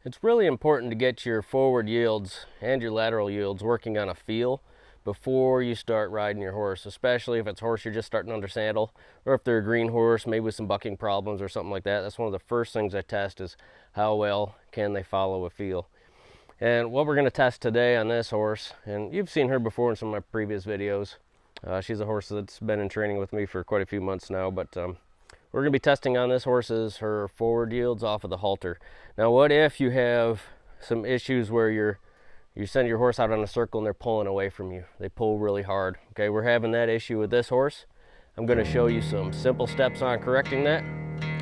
It's really important to get your forward yields and your lateral yields working on a feel before you start riding your horse, especially if it's a horse you're just starting under saddle, or if they're a green horse, maybe with some bucking problems or something like that. That's one of the first things I test, is how well can they follow a feel. And what we're going to test today on this horse, and you've seen her before in some of my previous videos. She's a horse that's been in training with me for quite a few months now, but we're going to be testing on this horse is her forward yields off of the halter. Now, what if you have some issues where you send your horse out on a circle and they're pulling away from you? They pull really hard. Okay, we're having that issue with this horse. I'm going to show you some simple steps on correcting that,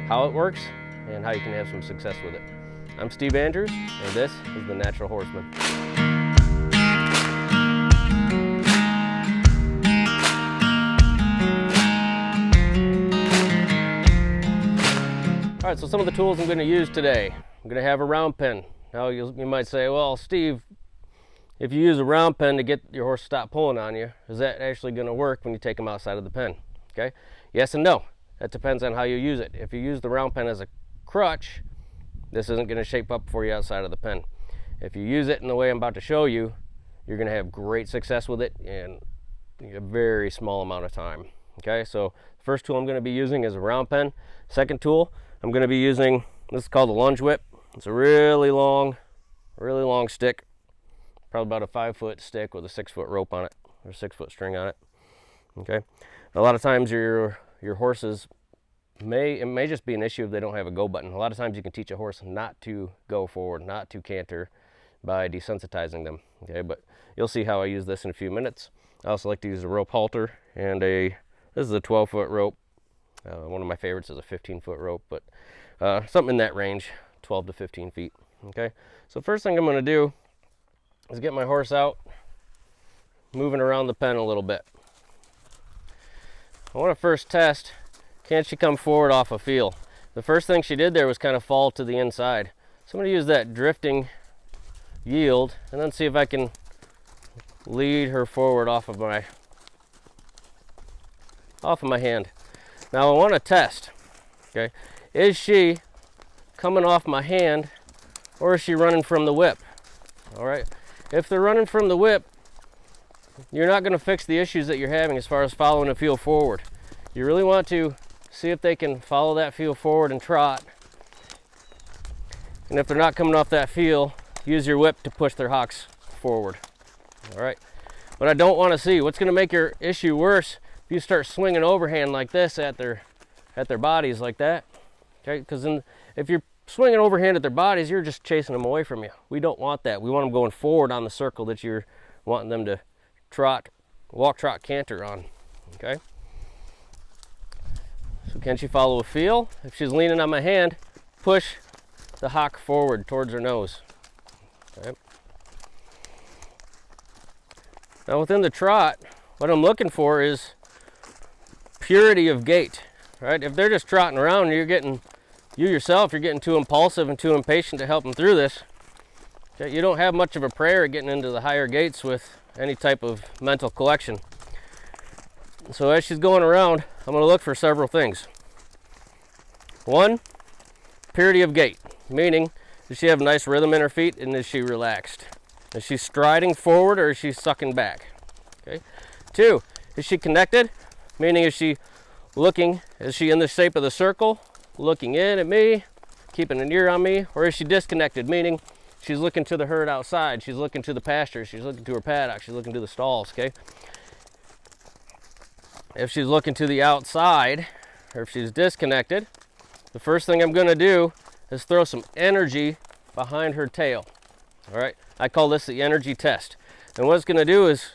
how it works, and how you can have some success with it. I'm Steve Andrews, and this is The Natural Horseman. All right, so some of the tools I'm going to use today. I'm going to have a round pen. Now you might say, well, Steve, if you use a round pen to get your horse to stop pulling on you, is that actually going to work when you take him outside of the pen? Okay, yes and no. That depends on how you use it. If you use the round pen as a crutch, this isn't going to shape up for you outside of the pen. If you use it in the way I'm about to show you, you're going to have great success with it in a very small amount of time. Okay, so the first tool I'm going to be using is a round pen. Second tool, I'm going to be using, this is called a lunge whip. It's a really long stick, probably about a 5-foot stick with a 6-foot rope on it, or 6-foot string on it. Okay, a lot of times your horses it may just be an issue if they don't have a go button. A lot of times you can teach a horse not to go forward, not to canter, by desensitizing them. Okay, but you'll see how I use this in a few minutes. I also like to use a rope halter, and this is a 12-foot rope. One of my favorites is a 15-foot rope, but something in that range, 12 to 15 feet. Okay, so first thing I'm going to do is get my horse out, moving around the pen a little bit. I want to first test, can she come forward off a feel? The first thing she did there was kind of fall to the inside. So I'm going to use that drifting yield and then see if I can lead her forward off of my hand. Now I want to test, okay, is she coming off my hand or is she running from the whip? All right, if they're running from the whip, you're not going to fix the issues that you're having as far as following a feel forward. You really want to see if they can follow that feel forward and trot. And if they're not coming off that feel, use your whip to push their hocks forward. All right, but I don't want to see, what's going to make your issue worse if you start swinging overhand like this at their bodies like that. Okay, because if you're swinging overhand at their bodies, you're just chasing them away from you. We don't want that. We want them going forward on the circle that you're wanting them to walk, trot, canter on. Okay, so can she follow a feel? If she's leaning on my hand, push the hock forward towards her nose. Okay. Now within the trot, what I'm looking for is purity of gait. Right? If they're just trotting around and you yourself, you're getting too impulsive and too impatient to help them through this, okay, you don't have much of a prayer getting into the higher gaits with any type of mental collection. So as she's going around, I'm going to look for several things. One, purity of gait, meaning does she have a nice rhythm in her feet and is she relaxed? Is she striding forward or is she sucking back? Okay. Two, is she connected? Meaning is she in the shape of the circle, looking in at me, keeping an ear on me, or is she disconnected? Meaning she's looking to the herd outside, she's looking to the pasture, she's looking to her paddock, she's looking to the stalls. Okay. If she's looking to the outside, or if she's disconnected, the first thing I'm going to do is throw some energy behind her tail. All right, I call this the energy test. And what it's going to do is,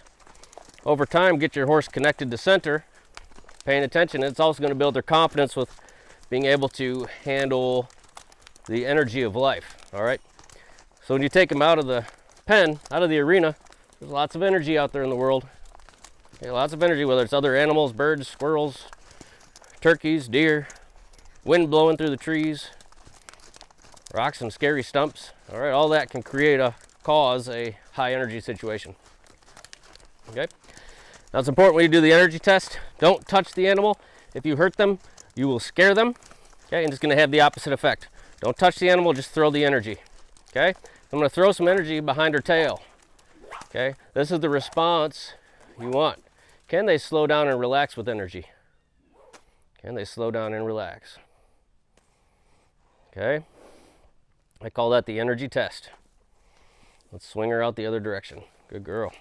over time, get your horse connected to center, paying attention. It's also going to build their confidence with being able to handle the energy of life. All right, so when you take them out of the pen, out of the arena, there's lots of energy out there in the world. Okay, lots of energy, whether it's other animals, birds, squirrels, turkeys, deer, wind blowing through the trees, rocks and scary stumps. All right, all that can cause a high energy situation. Okay, now it's important when you do the energy test, don't touch the animal. If you hurt them, you will scare them. Okay, and it's going to have the opposite effect. Don't touch the animal, just throw the energy. Okay, I'm going to throw some energy behind her tail. Okay, this is the response you want. Can they slow down and relax with energy? Can they slow down and relax? Okay, I call that the energy test. Let's swing her out the other direction. Good girl.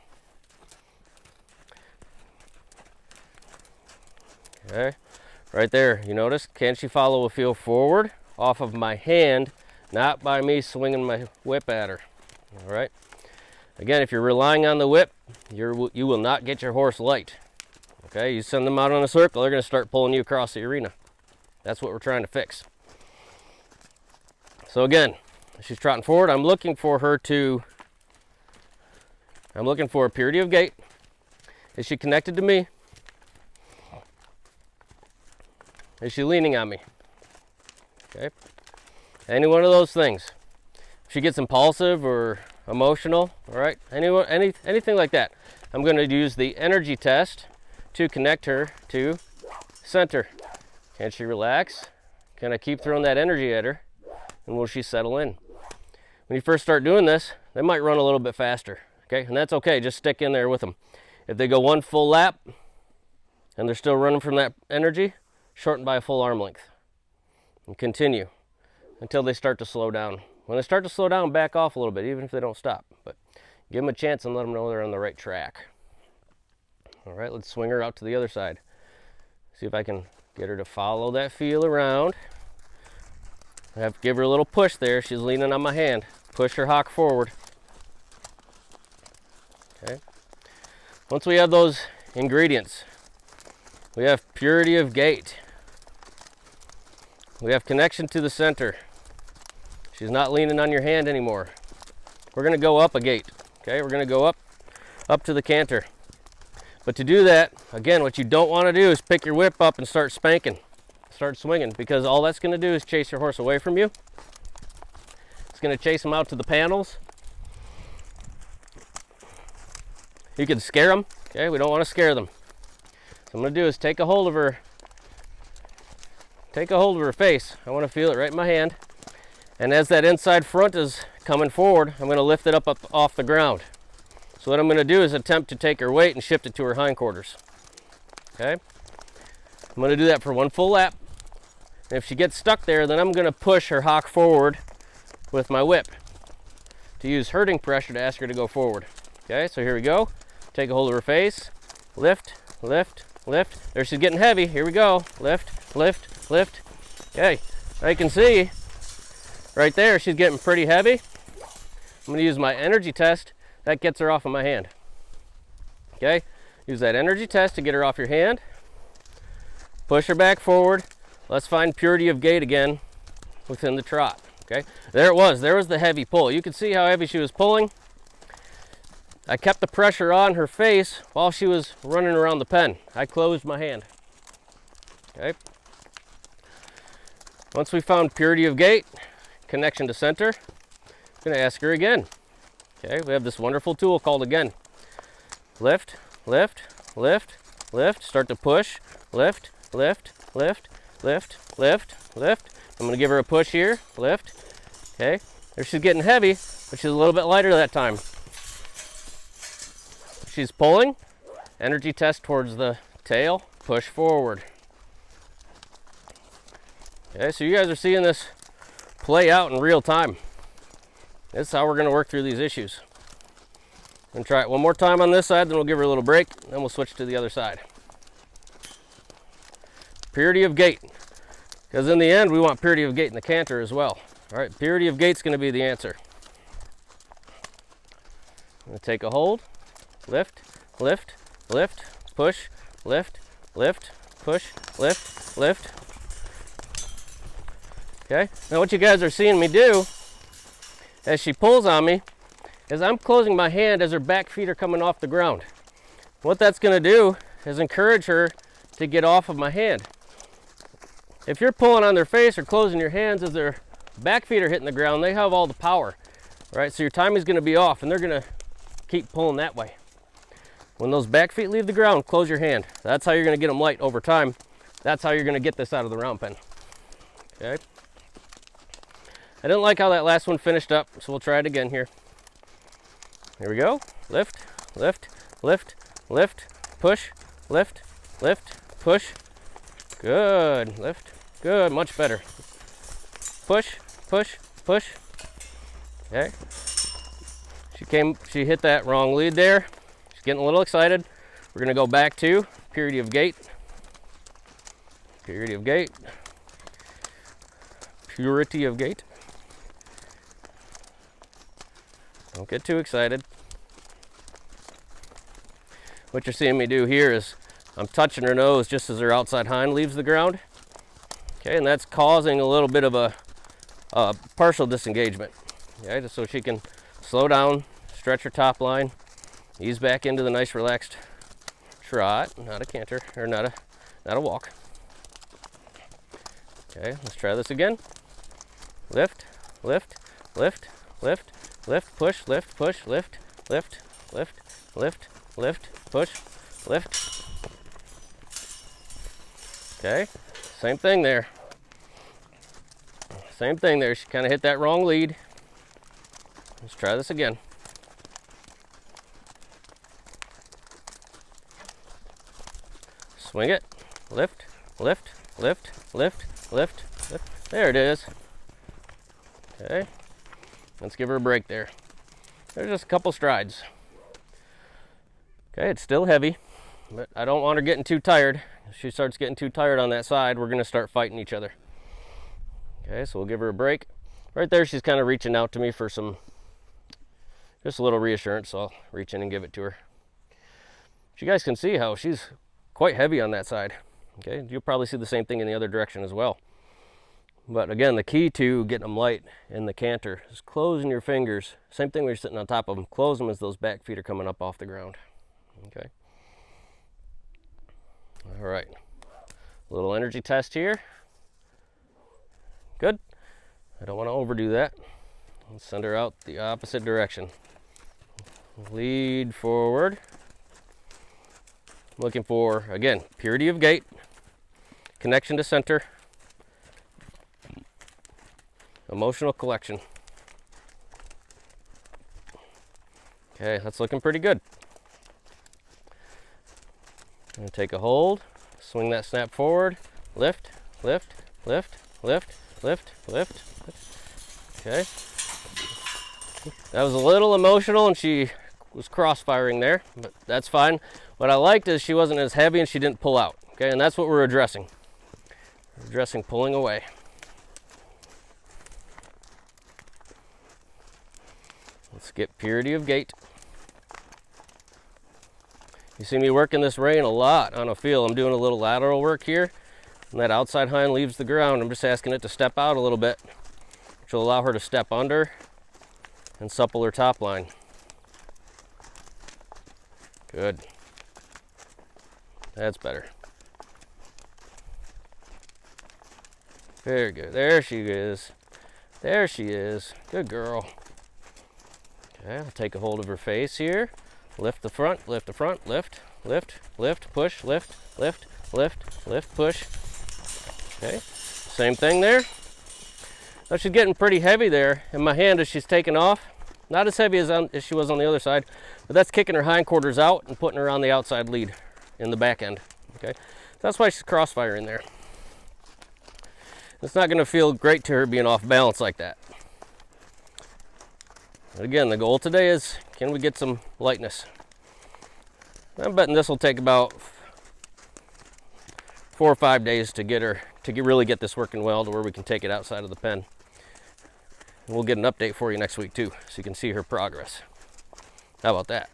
Okay, right there, you notice, can she follow a feel forward off of my hand, not by me swinging my whip at her? All right. Again, if you're relying on the whip, you will not get your horse light. Okay, you send them out on a circle, they're going to start pulling you across the arena. That's what we're trying to fix. So again, she's trotting forward. I'm looking for a purity of gait. Is she connected to me? Is she leaning on me? Okay, any one of those things. If she gets impulsive or emotional, all right, anything like that, I'm going to use the energy test to connect her to center. Can she relax? Can I keep throwing that energy at her? And will she settle in? When you first start doing this, they might run a little bit faster, okay? And that's okay, just stick in there with them. If they go one full lap and they're still running from that energy, shorten by a full arm length. And continue until they start to slow down. When they start to slow down, back off a little bit, even if they don't stop. But give them a chance and let them know they're on the right track. All right, let's swing her out to the other side. See if I can get her to follow that feel around. I have to give her a little push there. She's leaning on my hand. Push her hock forward. Okay. Once we have those ingredients, we have purity of gait. We have connection to the center. She's not leaning on your hand anymore. We're going to go up a gait. Okay, we're going to go up to the canter. But to do that, again, what you don't want to do is pick your whip up and start spanking. Start swinging, because all that's going to do is chase your horse away from you. It's going to chase them out to the panels. You can scare them. Okay, we don't want to scare them. So I'm going to do is take a hold of her face. I want to feel it right in my hand. And as that inside front is coming forward, I'm going to lift it up off the ground. So what I'm going to do is attempt to take her weight and shift it to her hindquarters. Okay? I'm going to do that for one full lap. And if she gets stuck there, then I'm going to push her hock forward with my whip to use herding pressure to ask her to go forward. Okay, so here we go. Take a hold of her face. Lift, lift, lift. There, she's getting heavy. Here we go. Lift, lift, lift. Okay, now you can see right there she's getting pretty heavy. I'm going to use my energy test. That gets her off of my hand. Okay, use that energy test to get her off your hand. Push her back forward. Let's find purity of gait again within the trot. Okay, there it was. There was the heavy pull. You can see how heavy she was pulling. I kept the pressure on her face while she was running around the pen. I closed my hand. Okay. Once we found purity of gait, connection to center, I'm going to ask her again. Okay, we have this wonderful tool called again. Lift, lift, lift, lift. Start to push. Lift, lift, lift, lift, lift, lift. I'm going to give her a push here. Lift. Okay, there she's getting heavy, but she's a little bit lighter that time. She's pulling. Energy test towards the tail. Push forward. Okay, so you guys are seeing this play out in real time. This is how we're going to work through these issues. And try it one more time on this side, then we'll give her a little break, then we'll switch to the other side. Purity of gait. Because in the end, we want purity of gait in the canter as well. All right, purity of gait's going to be the answer. I'm going to take a hold. Lift, lift, lift, push, lift, lift, push, lift, lift. Okay, now what you guys are seeing me do as she pulls on me is I'm closing my hand as her back feet are coming off the ground. What that's going to do is encourage her to get off of my hand. If you're pulling on their face or closing your hands as their back feet are hitting the ground, they have all the power, right? So your timing's going to be off and they're going to keep pulling that way. When those back feet leave the ground, close your hand. That's how you're going to get them light over time. That's how you're going to get this out of the round pen. Okay. I didn't like how that last one finished up, so we'll try it again here. Here we go. Lift, lift, lift, lift, push, lift, lift, push. Good. Lift. Good. Much better. Push, push, push. Okay. She hit that wrong lead there. She's getting a little excited. We're going to go back to purity of gait. Purity of gait. Purity of gait. Don't get too excited. What you're seeing me do here is I'm touching her nose just as her outside hind leaves the ground. Okay, and that's causing a little bit of a partial disengagement. Okay, just so she can slow down, stretch her top line, ease back into the nice relaxed trot, not a canter, or not a walk. Okay, let's try this again. Lift, lift, lift, lift, lift, push, lift, push, lift, lift, lift, lift, lift, push, lift. Okay, same thing there. Same thing there. She kind of hit that wrong lead. Let's try this again. Swing it. Lift, lift, lift, lift, lift, lift. There it is. Okay. Let's give her a break there. There's just a couple strides. Okay, it's still heavy, but I don't want her getting too tired. If she starts getting too tired on that side, we're going to start fighting each other. Okay, so we'll give her a break. Right there, she's kind of reaching out to me for just a little reassurance, so I'll reach in and give it to her. You guys can see how she's quite heavy on that side. Okay, you'll probably see the same thing in the other direction as well. But again, the key to getting them light in the canter is closing your fingers. Same thing when you're sitting on top of them. Close them as those back feet are coming up off the ground. Okay. All right. A little energy test here. Good. I don't want to overdo that. Let's send her out the opposite direction. Lead forward. Looking for, again, purity of gait, connection to center, emotional collection. Okay, that's looking pretty good. And take a hold, swing that snap forward, lift, lift, lift, lift, lift, lift. Okay. That was a little emotional and she was cross-firing there, but that's fine. What I liked is she wasn't as heavy and she didn't pull out. Okay, and that's what we're addressing. We're addressing pulling away. Let's get purity of gait. You see me working this rein a lot on a feel. I'm doing a little lateral work here. And that outside hind leaves the ground. I'm just asking it to step out a little bit, which will allow her to step under and supple her top line. Good. That's better. Very good. There she is. There she is. Good girl. Okay, I'll take a hold of her face here. Lift the front, lift the front, lift, lift, lift, push, lift, lift, lift, lift, push. Okay, same thing there. Now she's getting pretty heavy there in my hand as she's taking off. Not as heavy as she was on the other side, but that's kicking her hindquarters out and putting her on the outside lead in the back end. Okay, that's why she's crossfiring there. It's not going to feel great to her being off balance like that. But again, the goal today is, can we get some lightness? I'm betting this will take about 4 or 5 days to get her to really get this working well to where we can take it outside of the pen. And we'll get an update for you next week too, so you can see her progress. How about that?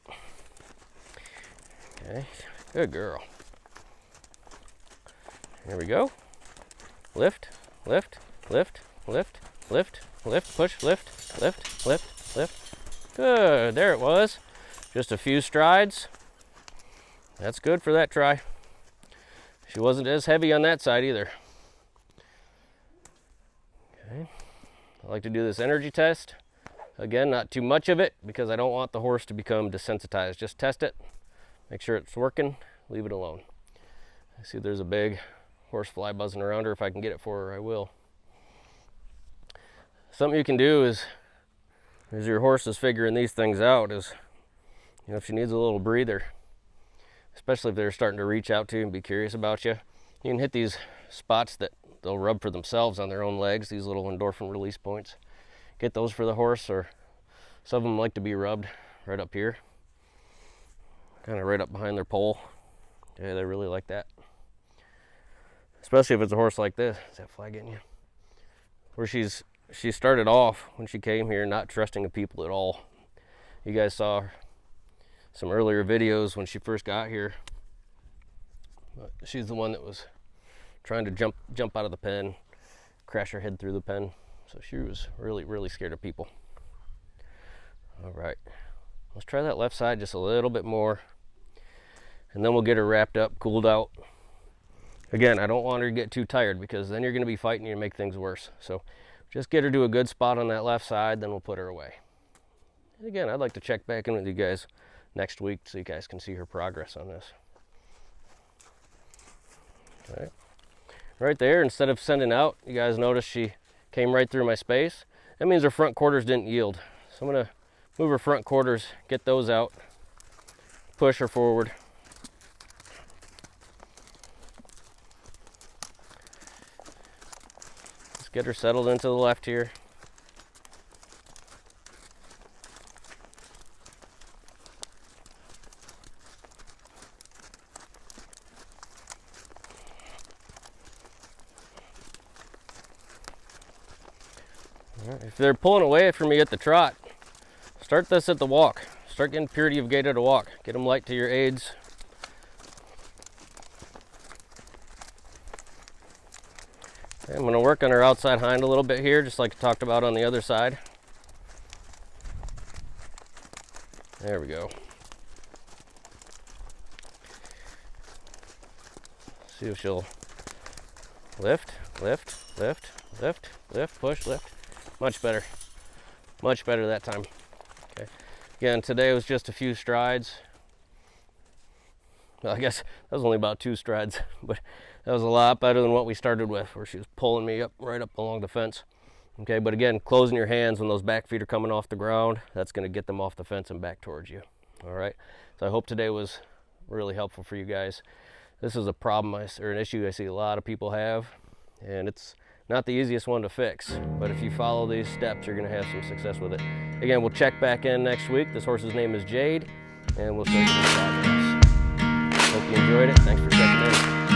Okay, good girl. Here we go. Lift, lift, lift, lift, lift, lift, push, lift, lift, lift, lift. Good, there it was. Just a few strides. That's good for that try. She wasn't as heavy on that side either. Okay, I like to do this energy test. Again, not too much of it because I don't want the horse to become desensitized. Just test it, make sure it's working, leave it alone. I see there's a big horse fly buzzing around her. If I can get it for her, I will. something you can do is, as your horse is figuring these things out, is, you know, if she needs a little breather, especially if they're starting to reach out to you and be curious about you, you can hit these spots that they'll rub for themselves on their own legs, these little endorphin release points. Get those for the horse, or some of them like to be rubbed right up here, kind of right up behind their pole. Yeah, they really like that. Especially if it's a horse like this. Is that fly getting you? Where she started off when she came here not trusting of people at all. You guys saw some earlier videos when she first got here. But she's the one that was trying to jump out of the pen, crash her head through the pen. So she was really scared of people. All right, let's try that left side just a little bit more, and then we'll get her wrapped up, cooled out. Again, I don't want her to get too tired, because then you're going to be fighting you and make things worse. So just get her to a good spot on that left side, then we'll put her away. And again, I'd like to check back in with you guys next week so you guys can see her progress on this. All right. Right there, instead of sending out, you guys notice she came right through my space. That means her front quarters didn't yield. So I'm going to move her front quarters, get those out, push her forward. Let's get her settled into the left here. If they're pulling away from you at the trot, start this at the walk. Start getting purity of gait at a walk. Get them light to your aids. Okay, I'm going to work on her outside hind a little bit here, just like I talked about on the other side. There we go. See if she'll lift, push, lift. Much better that time. Okay. Again, today was just a few strides. Well, I guess that was only about 2 strides, but that was a lot better than what we started with, where she was pulling me up right up along the fence. Okay, but again, closing your hands when those back feet are coming off the ground, that's going to get them off the fence and back towards you. All right, so I hope today was really helpful for you guys. This is a problem or an issue I see a lot of people have, and it's not the easiest one to fix, but if you follow these steps, you're going to have some success with it. Again, we'll check back in next week. This horse's name is Jade, and we'll start the progress. Hope you enjoyed it. Thanks for checking in.